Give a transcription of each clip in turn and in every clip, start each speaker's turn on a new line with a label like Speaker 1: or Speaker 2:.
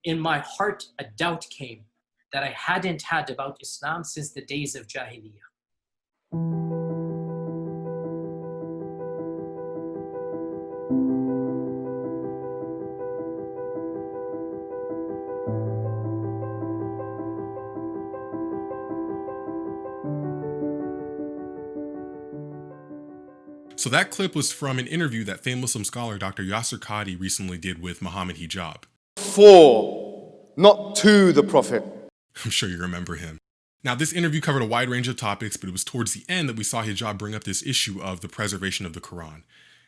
Speaker 1: In my heart, a doubt came that I hadn't had about Islam since the days of Jahiliyyah.
Speaker 2: So that clip was from an interview that famed Muslim scholar Dr. Yasir Qadhi recently did with Mohammed Hijab.
Speaker 3: For, not to the Prophet.
Speaker 2: I'm sure you remember him. Now, this interview covered a wide range of topics, but it was towards the end that we saw Hijab bring up this issue of the preservation of the Qur'an.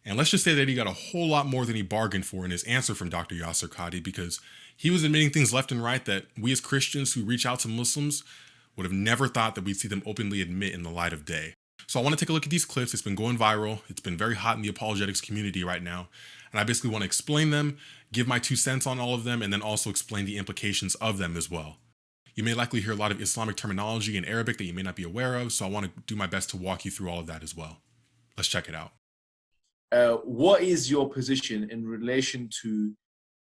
Speaker 2: And let's just say that he got a whole lot more than he bargained for in his answer from Dr. Yasir Qadhi, because he was admitting things left and right that we as Christians who reach out to Muslims would have never thought that we'd see them openly admit in the light of day. So I want to take a look at these clips. It's been going viral. It's been very hot in the apologetics community right now. And I basically want to explain them, give my 2 cents on all of them, and then also explain the implications of them as well. You may likely hear a lot of Islamic terminology in Arabic that you may not be aware of, so I want to do my best to walk you through all of that as well. Let's check it out.
Speaker 4: What is your position in relation to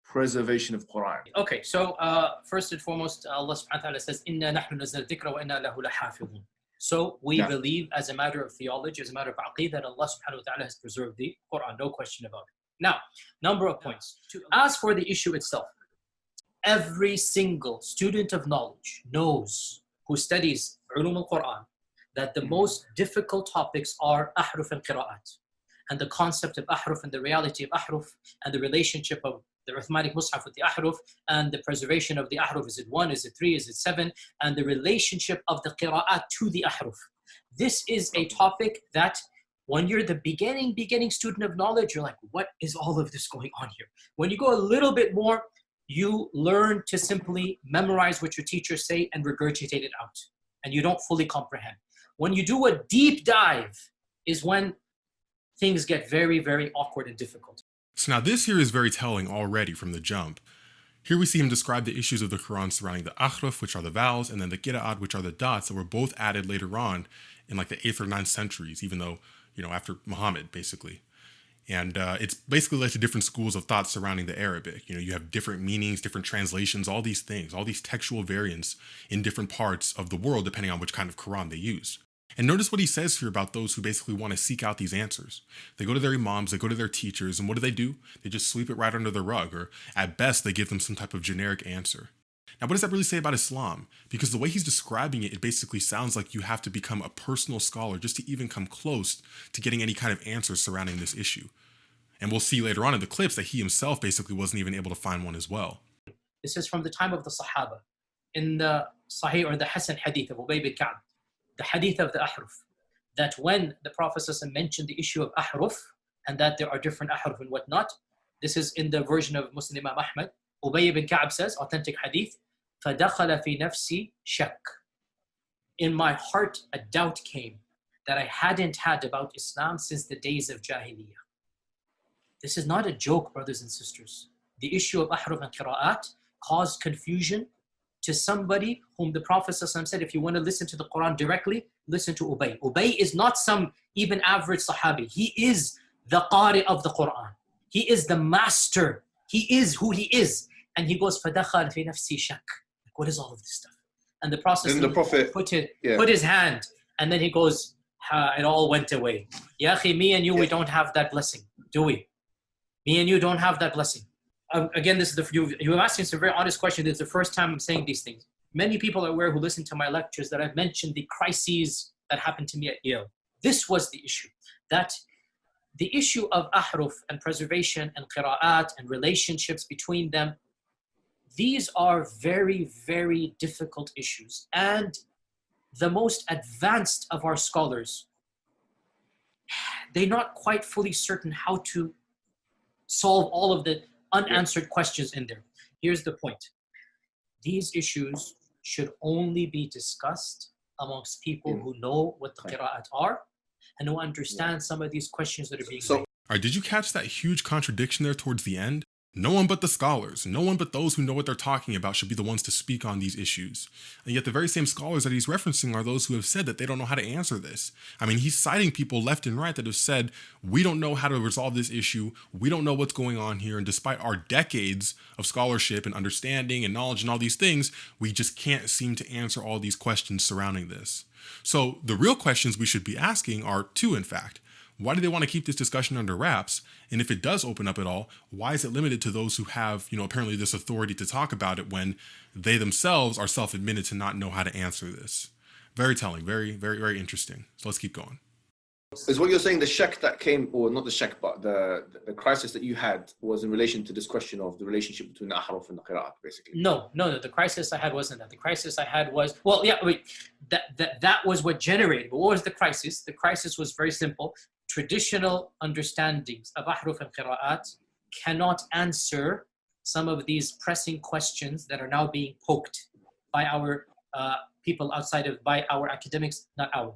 Speaker 4: preservation of Qur'an?
Speaker 1: Okay, so first and foremost, Allah subhanahu wa ta'ala says, "Inna nahnu nazzalna dhikra wa inna lahu lahafidhun." So we believe, as a matter of theology, as a matter of aqeedah, that Allah subhanahu wa ta'ala has preserved the Qur'an, no question about it. Now, number of points. As for the issue itself, every single student of knowledge knows, who studies ulum al-Qur'an, that the most difficult topics are ahruf and qira'at, and the concept of ahruf and the reality of ahruf, and the relationship of the Uthmanic Mus'haf with the ahruf, and the preservation of the ahruf. Is it 1, is it 3, is it 7? And the relationship of the qira'at to the ahruf. This is a topic that when you're the beginning student of knowledge, you're like, what is all of this going on here? When you go a little bit more, you learn to simply memorize what your teachers say and regurgitate it out. And you don't fully comprehend. When you do a deep dive is when things get very, very awkward and difficult.
Speaker 2: So now this here is very telling already from the jump. Here we see him describe the issues of the Quran surrounding the ahruf, which are the vowels, and then the qira'at, which are the dots, that were both added later on in like the 8th or 9th centuries, even though, after Muhammad, basically. And it's basically led to different schools of thought surrounding the Arabic. You have different meanings, different translations, all these things, all these textual variants in different parts of the world, depending on which kind of Quran they use. And notice what he says here about those who basically want to seek out these answers. They go to their imams, they go to their teachers, and what do? They just sweep it right under the rug, or at best, they give them some type of generic answer. Now, what does that really say about Islam? Because the way he's describing it, it basically sounds like you have to become a personal scholar just to even come close to getting any kind of answers surrounding this issue. And we'll see later on in the clips that he himself basically wasn't even able to find one as well.
Speaker 1: This is from the time of the Sahaba. In the Sahih or the Hasan Hadith of Ubay bin Ka'b, the Hadith of the ahruf, that when the Prophet mentioned the issue of ahruf, and that there are different ahruf and whatnot, this is in the version of Muslim Imam Ahmad. Ubay bin Ka'b says, authentic hadith, فَدَخَلَ فِي نَفْسِي شَكٍّ. In my heart, a doubt came that I hadn't had about Islam since the days of Jahiliyyah. This is not a joke, brothers and sisters. The issue of ahruf and qira'at caused confusion to somebody whom the Prophet said, if you want to listen to the Quran directly, listen to Ubay. Ubay is not some even average Sahabi. He is the Qari of the Quran. He is the master. He is who he is. And he goes, فَدَخَلْ فِي نَفْسِي شَكٍّ. What is all of this stuff? And the Prophet put his hand, and then he goes, it all went away. Ya akhi, me and you, we don't have that blessing, do we? Me and you don't have that blessing. Again, this is you're asking some very honest question. This is the first time I'm saying these things. Many people are aware who listen to my lectures that I've mentioned the crises that happened to me at Yale. This was the issue. That the issue of ahruf and preservation and qira'at and relationships between them, these are very, very difficult issues. And the most advanced of our scholars, they're not quite fully certain how to solve all of the unanswered questions in there. Here's the point. These issues should only be discussed amongst people who know what the qira'at are and who understand some of these questions that are being made.
Speaker 2: All right, did you catch that huge contradiction there towards the end? No one but the scholars, no one but those who know what they're talking about should be the ones to speak on these issues. And yet the very same scholars that he's referencing are those who have said that they don't know how to answer this. I mean, he's citing people left and right that have said, we don't know how to resolve this issue. We don't know what's going on here. And despite our decades of scholarship and understanding and knowledge and all these things, we just can't seem to answer all these questions surrounding this. So the real questions we should be asking are two, in fact. Why do they want to keep this discussion under wraps? And if it does open up at all, why is it limited to those who have, apparently this authority to talk about it when they themselves are self-admitted to not know how to answer this? Very telling, very, very, very interesting. So let's keep going.
Speaker 3: Is what you're saying the shak that came, or not the shak, but the crisis that you had was in relation to this question of the relationship between the ahruf and the qira'at, basically?
Speaker 1: No. The crisis I had wasn't that. The crisis I had was, that was what generated. But what was the crisis? The crisis was very simple. Traditional understandings of ahruf and qira'at cannot answer some of these pressing questions that are now being poked by our people by our academics,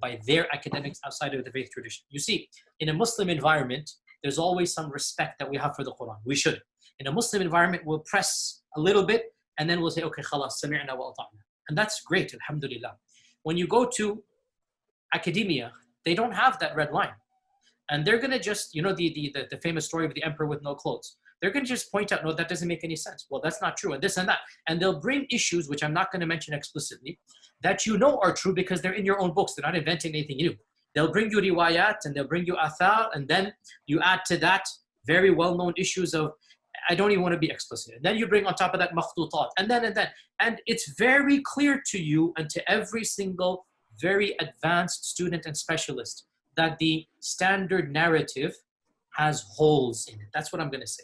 Speaker 1: by their academics outside of the faith tradition. You see, in a Muslim environment, there's always some respect that we have for the Qur'an. We should. In a Muslim environment, we'll press a little bit and then we'll say, okay, khalas, sami'na wa ata'na. And that's great, alhamdulillah. When you go to academia, they don't have that red line. And they're going to just, the famous story of the emperor with no clothes. They're going to just point out, no, that doesn't make any sense. Well, that's not true, and this and that. And they'll bring issues, which I'm not going to mention explicitly, that are true because they're in your own books. They're not inventing anything new. They'll bring you riwayat, and they'll bring you athar, and then you add to that very well-known issues of, I don't even want to be explicit. And then you bring on top of that makhtutat, and then. And it's very clear to you and to every single very advanced student and specialist that the standard narrative has holes in it. That's what I'm going to say.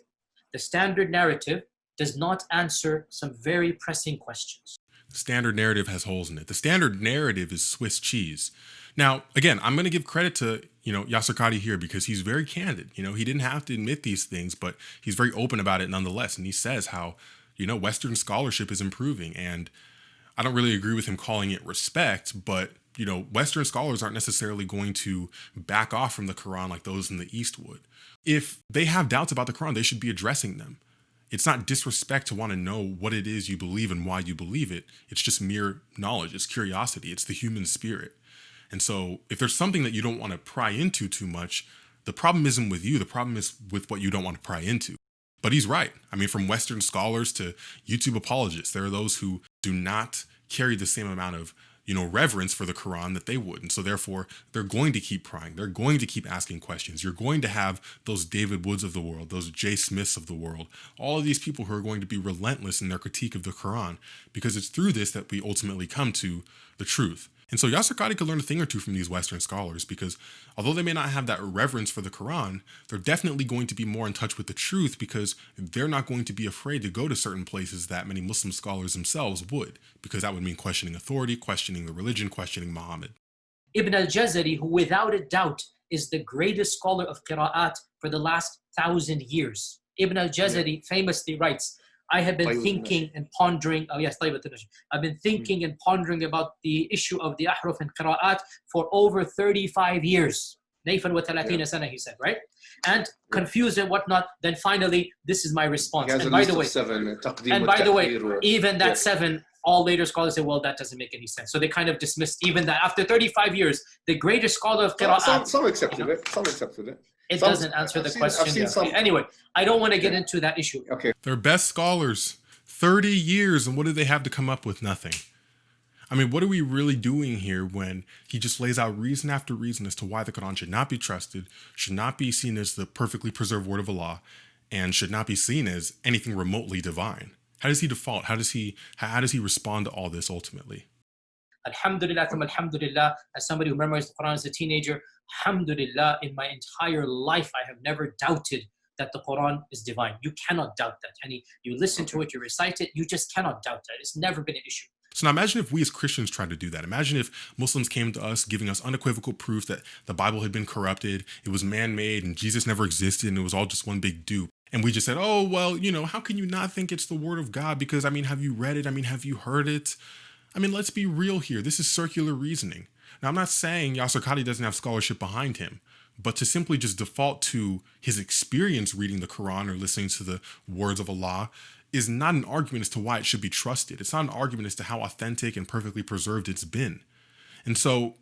Speaker 1: The standard narrative does not answer some very pressing questions.
Speaker 2: The standard narrative has holes in it. The standard narrative is Swiss cheese. Now, again, I'm going to give credit to, Yasir Qadhi here because he's very candid. He didn't have to admit these things, but he's very open about it nonetheless. And he says how, Western scholarship is improving. And I don't really agree with him calling it respect, but Western scholars aren't necessarily going to back off from the Quran like those in the East would. If they have doubts about the Quran, they should be addressing them. It's not disrespect to want to know what it is you believe and why you believe it. It's just mere knowledge. It's curiosity. It's the human spirit. And so if there's something that you don't want to pry into too much, the problem isn't with you. The problem is with what you don't want to pry into. But he's right. I mean, from Western scholars to YouTube apologists, there are those who do not carry the same amount of reverence for the Quran that they would. And so therefore, they're going to keep prying. They're going to keep asking questions. You're going to have those David Woods of the world, those Jay Smiths of the world, all of these people who are going to be relentless in their critique of the Quran, because it's through this that we ultimately come to the truth. And so Yasir Qadhi could learn a thing or two from these Western scholars, because although they may not have that reverence for the Quran, they're definitely going to be more in touch with the truth because they're not going to be afraid to go to certain places that many Muslim scholars themselves would, because that would mean questioning authority, questioning the religion, questioning Muhammad.
Speaker 1: Ibn al-Jazari, who without a doubt is the greatest scholar of qira'at for the last 1,000 years. Ibn al-Jazari famously writes, I have been thinking and pondering, I've been thinking and pondering about the issue of the ahruf and qira'at for over 35 years. Nayfan wa 30 sana, he said, right? And confused and whatnot, then finally, this is my response. And by the way, even that 7, all later scholars say, well, that doesn't make any sense. So they kind of dismissed even that. After 35 years, the greatest scholar of qira'at.
Speaker 3: Some accepted it. Some accepted it.
Speaker 1: It doesn't answer the question. Anyway, I don't want to get into that issue.
Speaker 3: Okay.
Speaker 2: They're best scholars, 30 years, and what do they have to come up with? Nothing. I mean, what are we really doing here when he just lays out reason after reason as to why the Quran should not be trusted, should not be seen as the perfectly preserved word of Allah, and should not be seen as anything remotely divine? How does he default? How does he respond to all this ultimately?
Speaker 1: Alhamdulillah, alhamdulillah, as somebody who memorized the Quran as a teenager, alhamdulillah, in my entire life, I have never doubted that the Quran is divine. You cannot doubt that. And you listen to it, you recite it, you just cannot doubt that. It's never been an issue.
Speaker 2: So now imagine if we as Christians tried to do that. Imagine if Muslims came to us giving us unequivocal proof that the Bible had been corrupted, it was man-made, and Jesus never existed, and it was all just one big dupe. And we just said, oh, well, how can you not think it's the word of God? Because, have you read it? Have you heard it? Let's be real here. This is circular reasoning. Now, I'm not saying Yasir Qadhi doesn't have scholarship behind him, But to simply just default to his experience reading the Quran or listening to the words of Allah is not an argument as to why it should be trusted. It's not an argument as to how authentic and perfectly preserved it's been. And so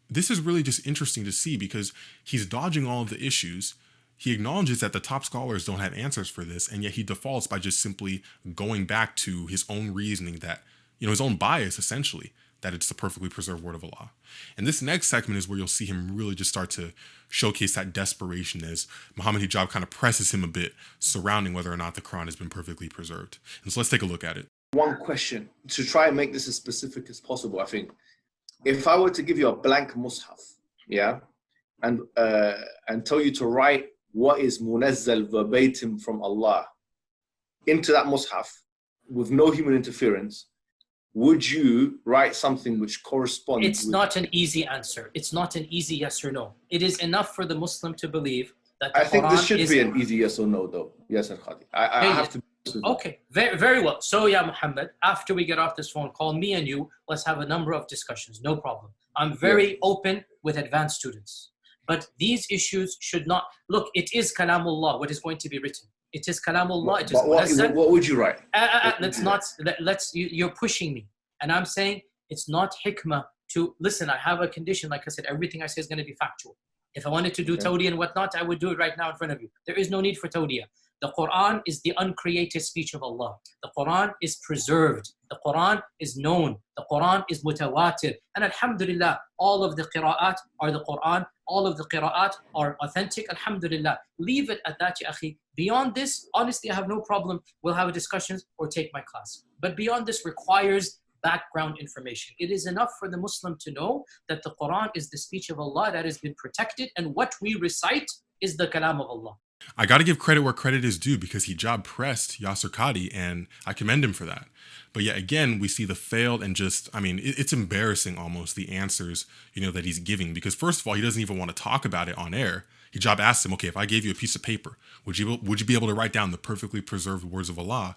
Speaker 2: this is really just interesting to see because he's dodging all of the issues. He acknowledges that the top scholars don't have answers for this, and yet he defaults by just simply going back to his own reasoning that, his own bias, essentially, that it's the perfectly preserved word of Allah. And this next segment is where you'll see him really just start to showcase that desperation as Mohammed Hijab kind of presses him a bit surrounding whether or not the Quran has been perfectly preserved. And so let's take a look at it.
Speaker 3: One question to try and make this as specific as possible. I think if I were to give you a blank mushaf, and tell you to write what is munazzal verbatim from Allah into that mushaf with no human interference, would you write something which corresponds?
Speaker 1: It's not an easy answer. It's not an easy yes or no. It is enough for the Muslim to believe that the
Speaker 3: I think
Speaker 1: Quran
Speaker 3: this should be an easy yes or no, though. Yasir Qadhi. I have to.
Speaker 1: Okay, very, very well. So, Muhammad, after we get off this phone call, me and you, let's have a number of discussions. No problem. I'm very open with advanced students. But these issues should not... Look, it is Kalamullah, what is going to be written. It is Kalamullah. It is
Speaker 3: what would you write?
Speaker 1: You're pushing me. And I'm saying it's not hikmah to... Listen, I have a condition. Like I said, everything I say is going to be factual. If I wanted to do tawdiyah and whatnot, I would do it right now in front of you. There is no need for tawdiyah. The Qur'an is the uncreated speech of Allah. The Qur'an is preserved. The Qur'an is known. The Qur'an is mutawatir. And alhamdulillah, all of the qira'at are the Qur'an. All of the qira'at are authentic. Alhamdulillah. Leave it at that, ya akhi. Beyond this, honestly, I have no problem. We'll have discussions or take my class. But beyond this requires background information. It is enough for the Muslim to know that the Qur'an is the speech of Allah that has been protected, and what we recite is the kalam of Allah.
Speaker 2: I got to give credit where credit is due because Hijab pressed Yasir Qadhi, and I commend him for that. But yet again, we see the failed and it's embarrassing almost, the answers, that he's giving. Because first of all, he doesn't even want to talk about it on air. Hijab asked him, okay, if I gave you a piece of paper, would you be able to write down the perfectly preserved words of Allah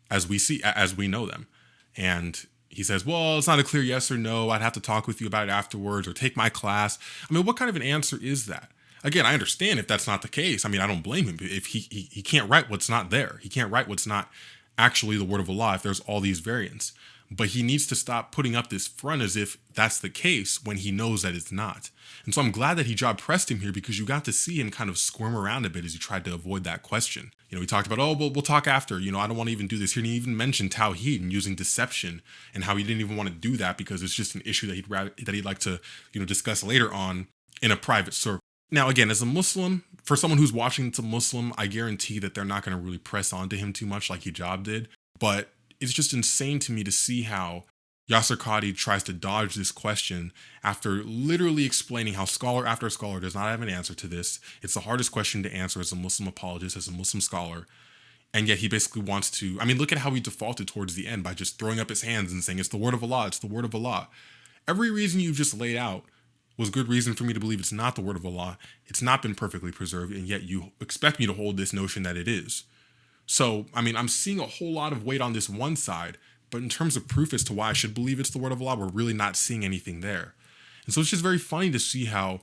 Speaker 2: as we know them? And he says, well, it's not a clear yes or no. I'd have to talk with you about it afterwards or take my class. I mean, what kind of an answer is that? Again, I understand if that's not the case. I mean, I don't blame him. If he can't write what's not there. He can't write what's not actually the word of Allah if there's all these variants. But he needs to stop putting up this front as if that's the case when he knows that it's not. And so I'm glad that Hijab pressed him here because you got to see him kind of squirm around a bit as he tried to avoid that question. We talked about, we'll talk after. I don't want to even do this here. And he even mentioned Tawheed and using deception and how he didn't even want to do that because it's just an issue that he'd like to, discuss later on in a private circle. Now, again, as a Muslim, for someone who's watching it's a Muslim, I guarantee that they're not going to really press onto him too much like Hijab did. But it's just insane to me to see how Yasir Qadhi tries to dodge this question after literally explaining how scholar after scholar does not have an answer to this. It's the hardest question to answer as a Muslim apologist, as a Muslim scholar. And yet he basically wants to, look at how he defaulted towards the end by just throwing up his hands and saying, it's the word of Allah, it's the word of Allah. Every reason you've just laid out was good reason for me to believe it's not the word of Allah. It's not been perfectly preserved, and yet you expect me to hold this notion that it is. So, I'm seeing a whole lot of weight on this one side, but in terms of proof as to why I should believe it's the word of Allah, we're really not seeing anything there. And so it's just very funny to see how,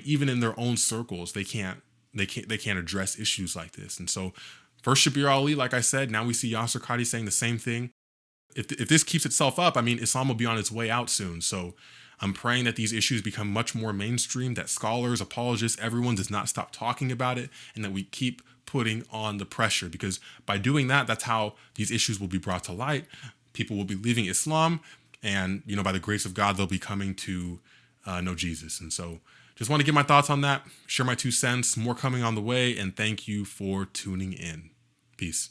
Speaker 2: even in their own circles, they can't address issues like this. And so first Shabir Ally, like I said, now we see Yasir Qadhi saying the same thing. If this keeps itself up, Islam will be on its way out soon. So I'm praying that these issues become much more mainstream, that scholars, apologists, everyone does not stop talking about it, and that we keep putting on the pressure, because by doing that, that's how these issues will be brought to light. People will be leaving Islam, and by the grace of God, they'll be coming to know Jesus. And so just want to get my thoughts on that, share my 2 cents, more coming on the way, and thank you for tuning in. Peace.